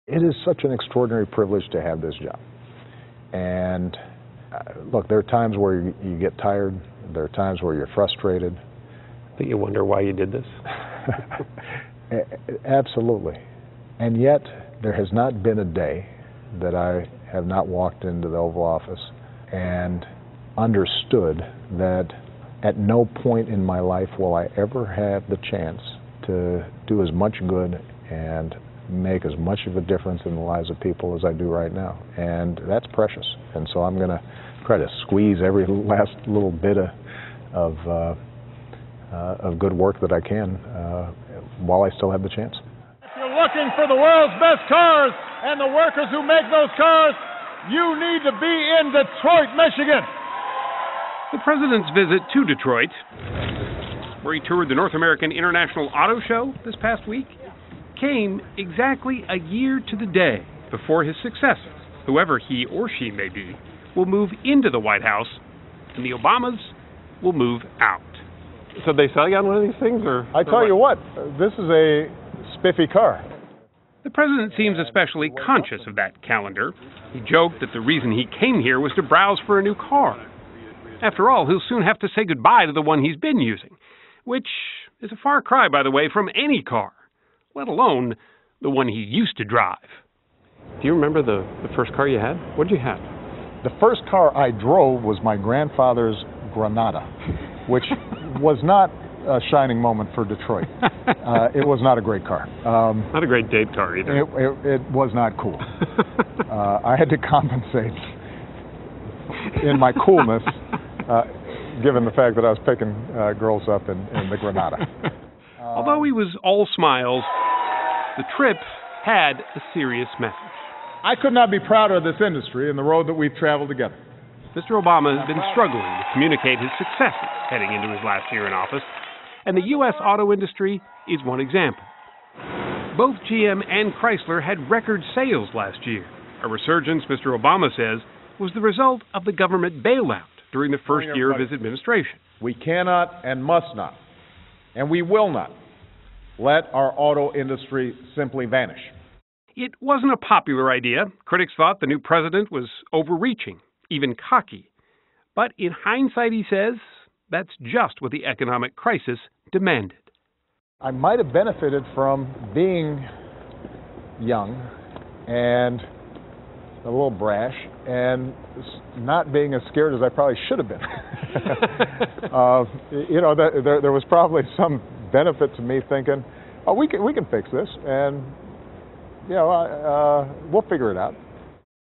It is such an extraordinary privilege to have this job. And look, there are times where you get tired. There are times where you're frustrated. That you wonder why you did this? Absolutely. And yet, there has not been a day that I have not walked into the Oval Office and understood that at no point in my life will I ever have the chance to do as much good and make as much of a difference in the lives of people as I do right now. And that's precious. And so I'm going to try to squeeze every last little bit of good work that I can while I still have the chance. If you're looking for the world's best cars and the workers who make those cars, you need to be in Detroit, Michigan. The president's visit to Detroit, where he toured the North American International Auto Show this past week, came exactly a year to the day before his successor, whoever he or she may be, will move into the White House, and the Obamas will move out. So they sell you on one of these things, or? I tell you what, this is a spiffy car. The president seems especially conscious of that calendar. He joked that the reason he came here was to browse for a new car. After all, he'll soon have to say goodbye to the one he's been using, which is a far cry, by the way, from any car, let alone the one he used to drive. Do you remember the first car you had? What did you have? The first car I drove was my grandfather's Granada, which was not a shining moment for Detroit. It was not a great car. Not a great date car either. It was not cool. I had to compensate in my coolness, given the fact that I was picking girls up in the Granada. Although he was all smiles, the trip had a serious message. I could not be prouder of this industry and the road that we've traveled together. Mr. Obama has been struggling to communicate his successes heading into his last year in office, and the U.S. auto industry is one example. Both GM and Chrysler had record sales last year. A resurgence, Mr. Obama says, was the result of the government bailout during the first year of his administration. We cannot and must not, and we will not, let our auto industry simply vanish. It wasn't a popular idea. Critics thought the new president was overreaching, even cocky. But in hindsight, he says, that's just what the economic crisis demanded. I might have benefited from being young and a little brash and not being as scared as I probably should have been. There was probably some benefit to me thinking, oh, we can fix this, and we'll figure it out.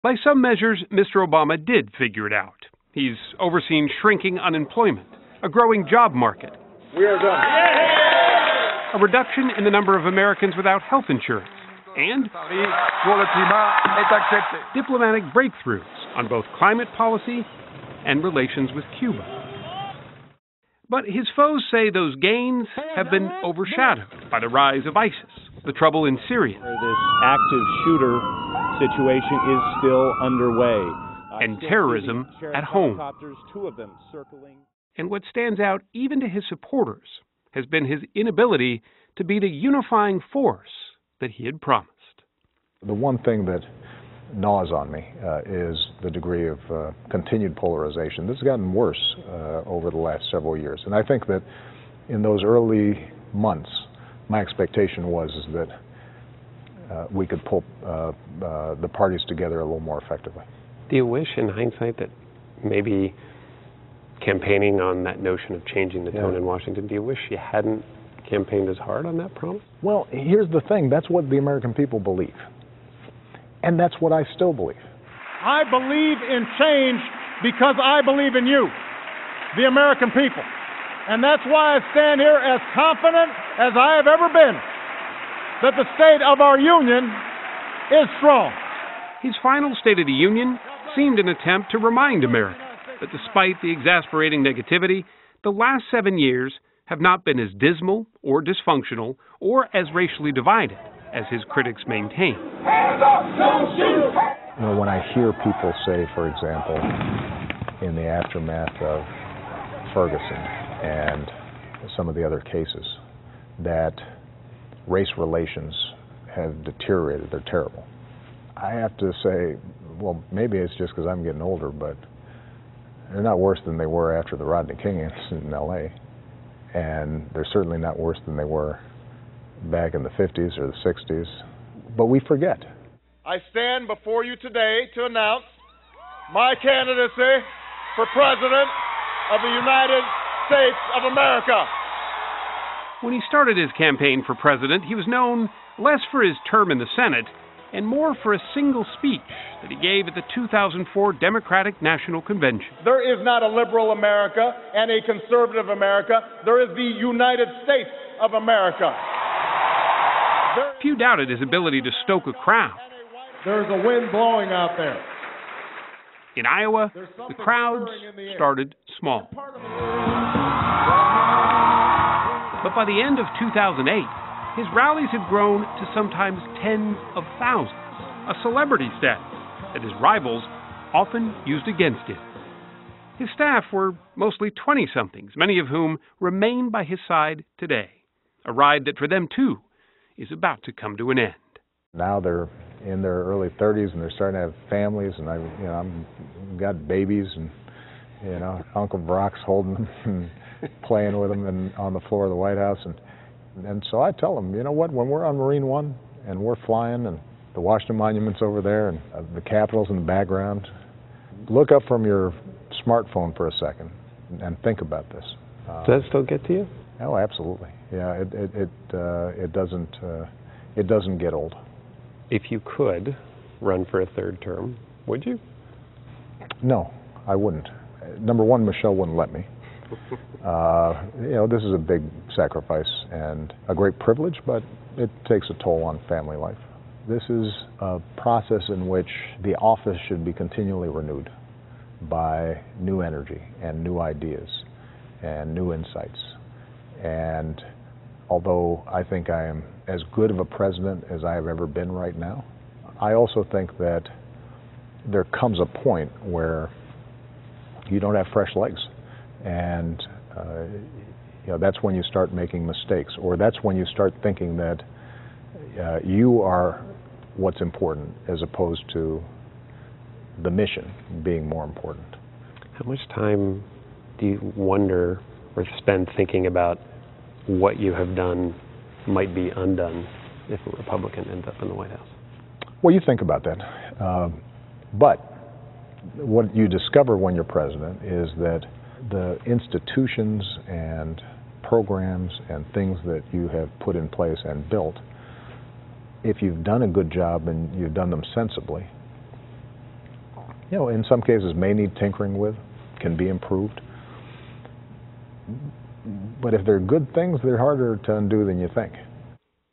By some measures, Mr. Obama did figure it out. He's overseen shrinking unemployment, a growing job market, We are done. a reduction in the number of Americans without health insurance, and diplomatic breakthroughs on both climate policy and relations with Cuba. But his foes say those gains have been overshadowed by the rise of ISIS, the trouble in Syria. This active shooter situation is still underway. And terrorism at home. Two of them circling. And what stands out even to his supporters has been his inability to be the unifying force that he had promised. The one thing that gnaws on me is the degree of continued polarization. This has gotten worse over the last several years. And I think that in those early months, my expectation was that we could pull the parties together a little more effectively. Do you wish, in hindsight, that maybe campaigning on that notion of changing the tone in Washington, do you wish you hadn't campaigned as hard on that promise? Well, here's the thing. That's what the American people believe. And that's what I still believe. I believe in change because I believe in you, the American people. And that's why I stand here as confident as I have ever been that the state of our union is strong. His final State of the Union seemed an attempt to remind America that despite the exasperating negativity, the last 7 years have not been as dismal or dysfunctional or as racially divided as his critics maintain. You know, when I hear people say, for example, in the aftermath of Ferguson and some of the other cases, that race relations have deteriorated, they're terrible. I have to say, well, maybe it's just because I'm getting older, but they're not worse than they were after the Rodney King incident in L.A., and they're certainly not worse than they were back in the 50s or the 60s, but we forget. I stand before you today to announce my candidacy for President of the United States of America. When he started his campaign for president, he was known less for his term in the Senate and more for a single speech that he gave at the 2004 Democratic National Convention. There is not a liberal America and a conservative America. There is the United States of America. Few doubted his ability to stoke a crowd. There's a wind blowing out there. In Iowa, the crowds started small. But by the end of 2008, his rallies had grown to sometimes tens of thousands, a celebrity status that his rivals often used against him. His staff were mostly 20-somethings, many of whom remain by his side today, a ride that for them, too, is about to come to an end. Now they're in their early 30s and they're starting to have families, and I'm got babies, and Uncle Barack's holding them and playing with them and on the floor of the White House, and so I tell them, you know what, when we're on Marine One and we're flying and the Washington Monument's over there and the Capitol's in the background, look up from your smartphone for a second and think about this. Does that still get to you? Oh, absolutely. Yeah, it doesn't get old. If you could run for a third term, would you? No, I wouldn't. Number one, Michelle wouldn't let me. This is a big sacrifice and a great privilege, but it takes a toll on family life. This is a process in which the office should be continually renewed by new energy and new ideas and new insights. And although I think I am as good of a president as I have ever been right now, I also think that there comes a point where you don't have fresh legs. And that's when you start making mistakes, or that's when you start thinking that you are what's important as opposed to the mission being more important. How much time do you wonder or spend thinking about what you have done might be undone if a Republican ends up in the White House? Well, you think about that. But what you discover when you're president is that the institutions and programs and things that you have put in place and built, if you've done a good job and you've done them sensibly, in some cases may need tinkering with, can be improved. But if they're good things, they're harder to undo than you think.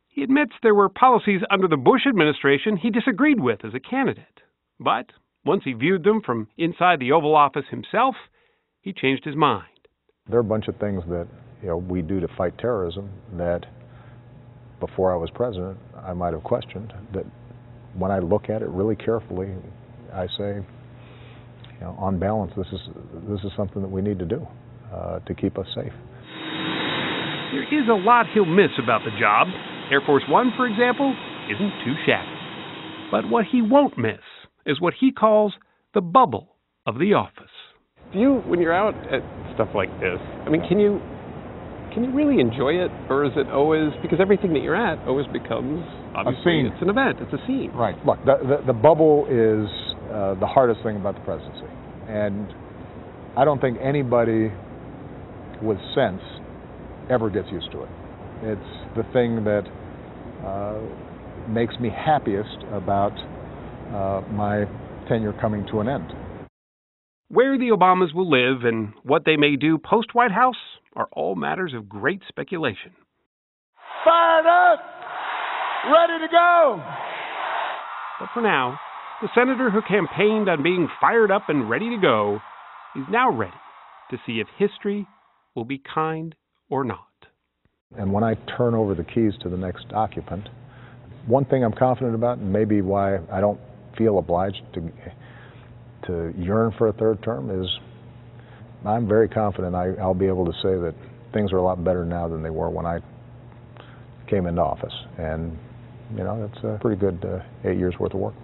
He admits there were policies under the Bush administration he disagreed with as a candidate. But once he viewed them from inside the Oval Office himself, he changed his mind. There are a bunch of things that we do to fight terrorism that before I was president I might have questioned, that when I look at it really carefully, I say, on balance, this is something that we need to do to keep us safe. There is a lot he'll miss about the job. Air Force One, for example, isn't too shabby. But what he won't miss is what he calls the bubble of the office. Do you, when you're out at stuff like this, can you really enjoy it, or is it always, because everything that you're at always becomes, obviously, a scene. It's an event, it's a scene. Right. Look, the bubble is the hardest thing about the presidency. And I don't think anybody with sense ever gets used to it. It's the thing that makes me happiest about my tenure coming to an end. Where the Obamas will live and what they may do post-White House are all matters of great speculation. Fired up! Ready to go! But for now, the senator who campaigned on being fired up and ready to go is now ready to see if history will be kind or not. And when I turn over the keys to the next occupant, one thing I'm confident about, and maybe why I don't feel obliged to yearn for a third term, is I'm very confident I'll be able to say that things are a lot better now than they were when I came into office. And, it's a pretty good 8 years worth of work.